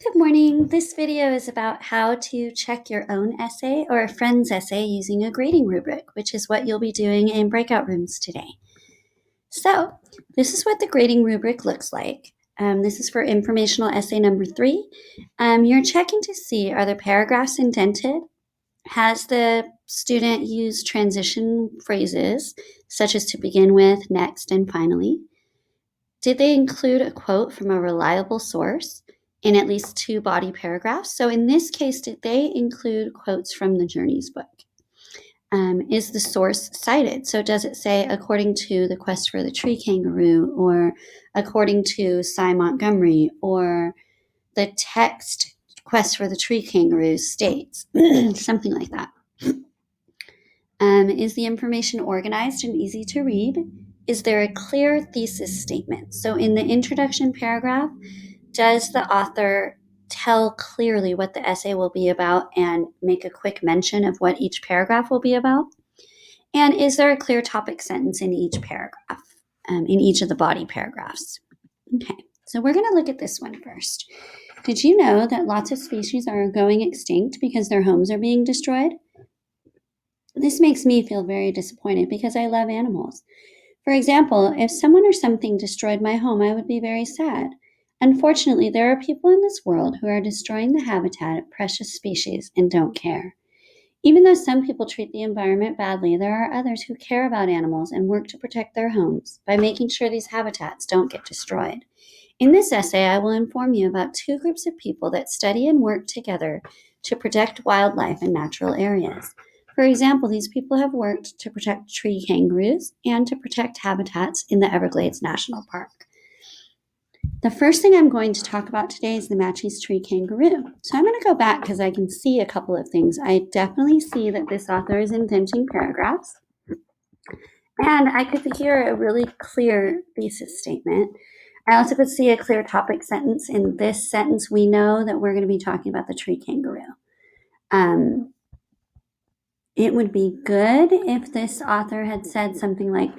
Good morning. This video is about how to check your own essay or a friend's essay using a grading rubric, which is what you'll be doing in breakout rooms today. So this is what the grading rubric looks like. This is for informational essay number 3. You're checking to see, are the paragraphs indented? Has the student used transition phrases, such as to begin with, next, and finally? Did they include a quote from a reliable source in at least 2 body paragraphs? So in this case, did they include quotes from the Journeys book? Is the source cited? So does it say according to the Quest for the Tree Kangaroo, or according to Cy Montgomery, or the text Quest for the Tree Kangaroo states, something like that. Is the information organized and easy to read? Is there a clear thesis statement? So in the introduction paragraph, does the author tell clearly what the essay will be about and make a quick mention of what each paragraph will be about? And is there a clear topic sentence in each paragraph, in each of the body paragraphs? Okay, so we're going to look at this one first. Did you know that lots of species are going extinct because their homes are being destroyed? This makes me feel very disappointed because I love animals. For example, if someone or something destroyed my home, I would be very sad. Unfortunately, there are people in this world who are destroying the habitat of precious species and don't care. Even though some people treat the environment badly, there are others who care about animals and work to protect their homes by making sure these habitats don't get destroyed. In this essay, I will inform you about 2 groups of people that study and work together to protect wildlife in natural areas. For example, these people have worked to protect tree kangaroos and to protect habitats in the Everglades National Park. The first thing I'm going to talk about today is the Matschie's tree kangaroo. So I'm going to go back because I can see a couple of things. I definitely see that this author is indenting paragraphs. And I could hear a really clear thesis statement. I also could see a clear topic sentence. In this sentence, we know that we're going to be talking about the tree kangaroo. It would be good if this author had said something like,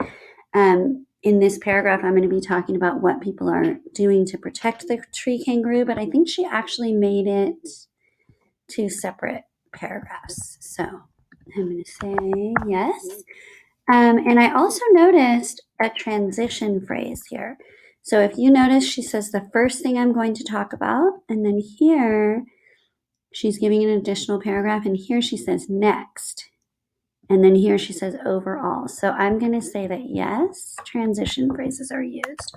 in this paragraph, I'm going to be talking about what people are doing to protect the tree kangaroo, but I think she actually made it 2 separate paragraphs. So I'm going to say yes. And I also noticed a transition phrase here. So if you notice, she says the first thing I'm going to talk about, and then here she's giving an additional paragraph, and here she says next. And then here she says overall. So I'm going to say that yes, transition phrases are used.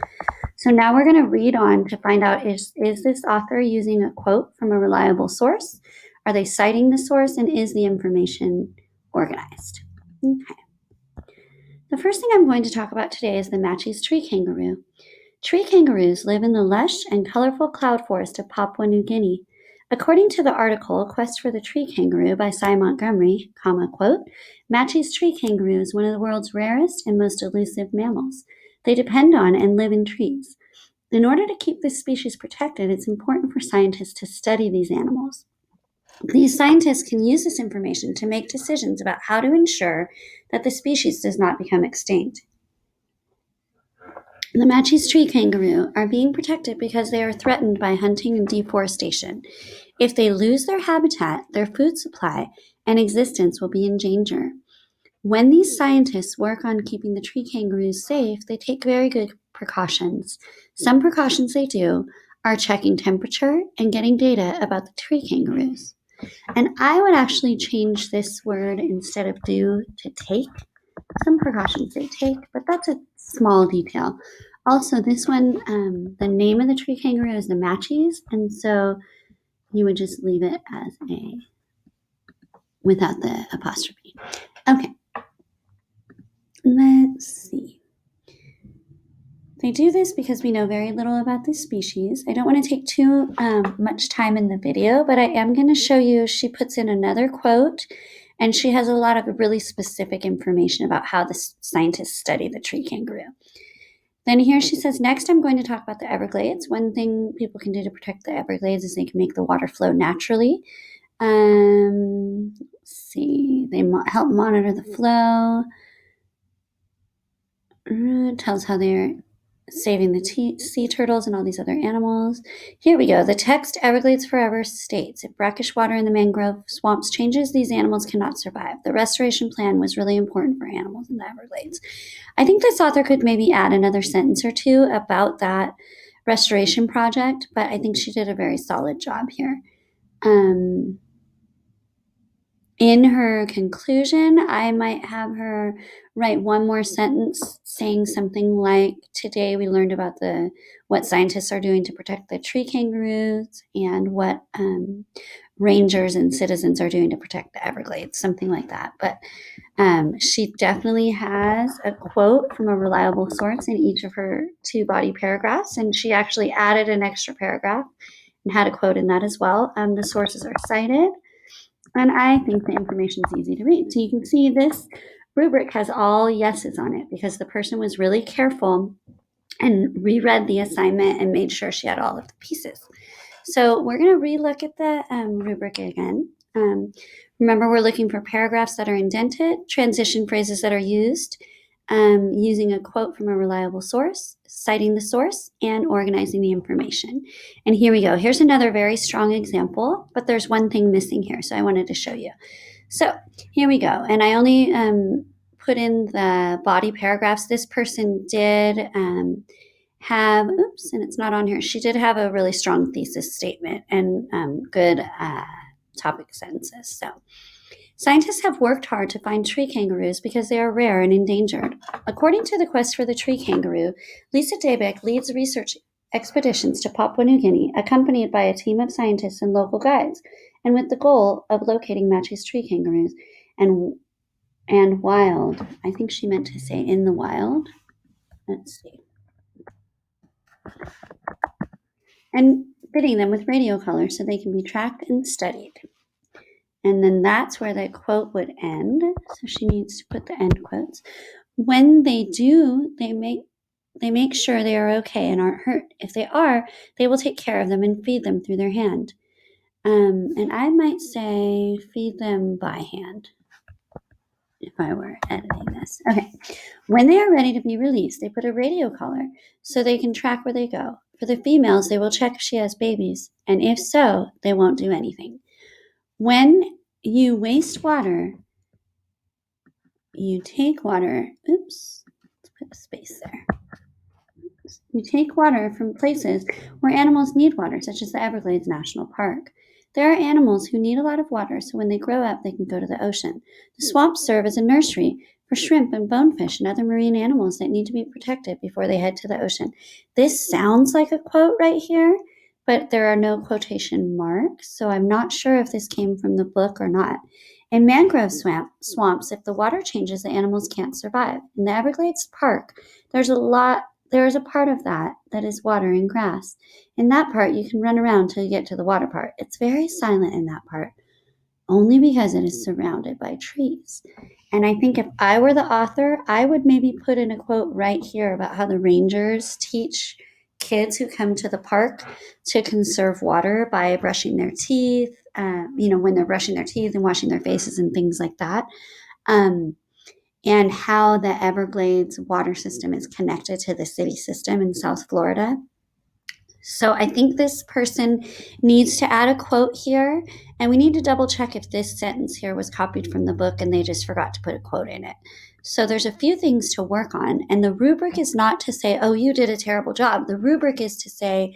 So now we're going to read on to find out, is this author using a quote from a reliable source? Are they citing the source? And is the information organized? Okay. The first thing I'm going to talk about today is the Matschie's tree kangaroo. Tree kangaroos live in the lush and colorful cloud forest of Papua New Guinea. According to the article Quest for the Tree Kangaroo by Cy Montgomery, quote, Matschie's tree kangaroo is one of the world's rarest and most elusive mammals. They depend on and live in trees. In order to keep this species protected, it's important for scientists to study these animals. These scientists can use this information to make decisions about how to ensure that the species does not become extinct. The Matschie's tree kangaroo are being protected because they are threatened by hunting and deforestation. If they lose their habitat, their food supply and existence will be in danger. When these scientists work on keeping the tree kangaroos safe, they take very good precautions. Some precautions they do are checking temperature and getting data about the tree kangaroos. And I would actually change this word instead of do to take. Some precautions they take, but that's a small detail. Also, this one, the name of the tree kangaroo is the Matschie's, and so you would just leave it as a, without the apostrophe. Okay, let's see. They do this because we know very little about this species. I don't want to take too much time in the video, but I am going to show you, she puts in another quote, and she has a lot of really specific information about how the scientists study the tree kangaroo. Then here she says, next I'm going to talk about the Everglades. One thing people can do to protect the Everglades is they can make the water flow naturally. Let's see, they help monitor the flow. It tells how they're saving the sea turtles and all these other animals. Here we go. The text Everglades Forever states, if brackish water in the mangrove swamps changes, these animals cannot survive. The restoration plan was really important for animals in the Everglades. I think this author could maybe add another sentence or two about that restoration project, but I think she did a very solid job here. In her conclusion, I might have her write one more sentence saying something like, today we learned about what scientists are doing to protect the tree kangaroos and what rangers and citizens are doing to protect the Everglades, something like that. But she definitely has a quote from a reliable source in each of her 2 body paragraphs, and she actually added an extra paragraph and had a quote in that as well. The sources are cited. And I think the information is easy to read. So you can see this rubric has all yeses on it because the person was really careful and reread the assignment and made sure she had all of the pieces. So we're going to relook at the rubric again. Remember, we're looking for paragraphs that are indented, transition phrases that are used, using a quote from a reliable source, citing the source, and organizing the information. And here we go. Here's another very strong example, but there's one thing missing here, so I wanted to show you. So here we go. And I only put in the body paragraphs. This person did have, and it's not on here. She did have a really strong thesis statement and good topic sentences. So scientists have worked hard to find tree kangaroos because they are rare and endangered. According to the Quest for the Tree Kangaroo, Lisa Daybeck leads research expeditions to Papua New Guinea, accompanied by a team of scientists and local guides, and with the goal of locating Match's tree kangaroos and wild. I think she meant to say in the wild. Let's see. And fitting them with radio collars so they can be tracked and studied. And then that's where the quote would end. So she needs to put the end quotes. When they do, they make sure they are okay and aren't hurt. If they are, they will take care of them and feed them through their hand. And I might say feed them by hand if I were editing this. Okay. When they are ready to be released, they put a radio collar so they can track where they go. For the females, they will check if she has babies, and if so, they won't do anything. When you waste water, you take water. Oops, let's put a space there. You take water from places where animals need water, such as the Everglades National Park. There are animals who need a lot of water, so when they grow up, they can go to the ocean. The swamps serve as a nursery for shrimp and bonefish and other marine animals that need to be protected before they head to the ocean. This sounds like a quote right here, but there are no quotation marks, so I'm not sure if this came from the book or not. In mangrove swamps, if the water changes, the animals can't survive. In the Everglades Park, there is a part of that is water and grass. In that part, you can run around till you get to the water part. It's very silent in that part, only because it is surrounded by trees. And I think if I were the author, I would maybe put in a quote right here about how the rangers teach kids who come to the park to conserve water by brushing their teeth, when they're brushing their teeth and washing their faces and things like that. And how the Everglades water system is connected to the city system in South Florida. So I think this person needs to add a quote here, and we need to double check if this sentence here was copied from the book and they just forgot to put a quote in it. So there's a few things to work on, and the rubric is not to say, oh, you did a terrible job. The rubric is to say,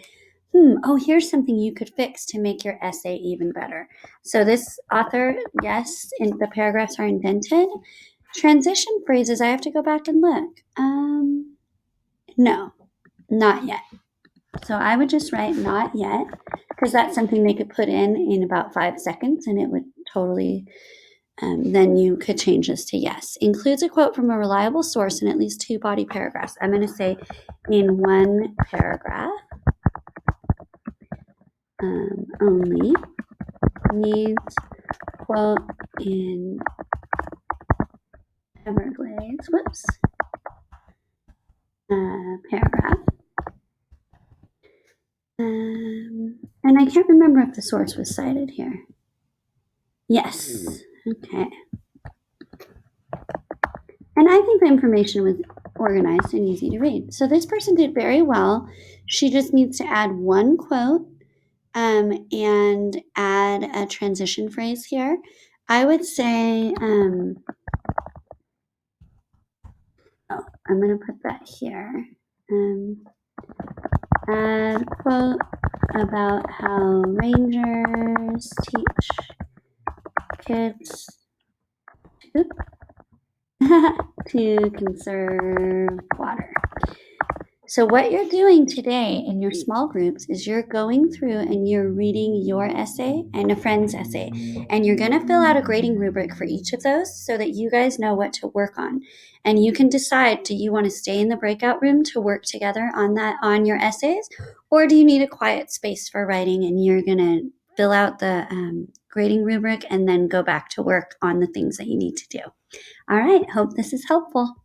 here's something you could fix to make your essay even better. So this author, yes, the paragraphs are indented. Transition phrases, I have to go back and look. No, not yet. So I would just write not yet, because that's something they could put in about 5 seconds and it would totally, then you could change this to yes. Includes a quote from a reliable source in at least 2 body paragraphs. I'm going to say in 1 paragraph, only needs quote in Everglades, paragraph. And I can't remember if the source was cited here. Yes. Okay. And I think the information was organized and easy to read. So this person did very well. She just needs to add one quote and add a transition phrase here. I would say, I'm going to put that here. Add quote about how rangers teach kids to conserve water. So what you're doing today in your small groups is you're going through and you're reading your essay and a friend's essay, and you're going to fill out a grading rubric for each of those so that you guys know what to work on. And you can decide, do you want to stay in the breakout room to work together on your essays, or do you need a quiet space for writing and you're going to fill out the grading rubric and then go back to work on the things that you need to do. All right, hope this is helpful.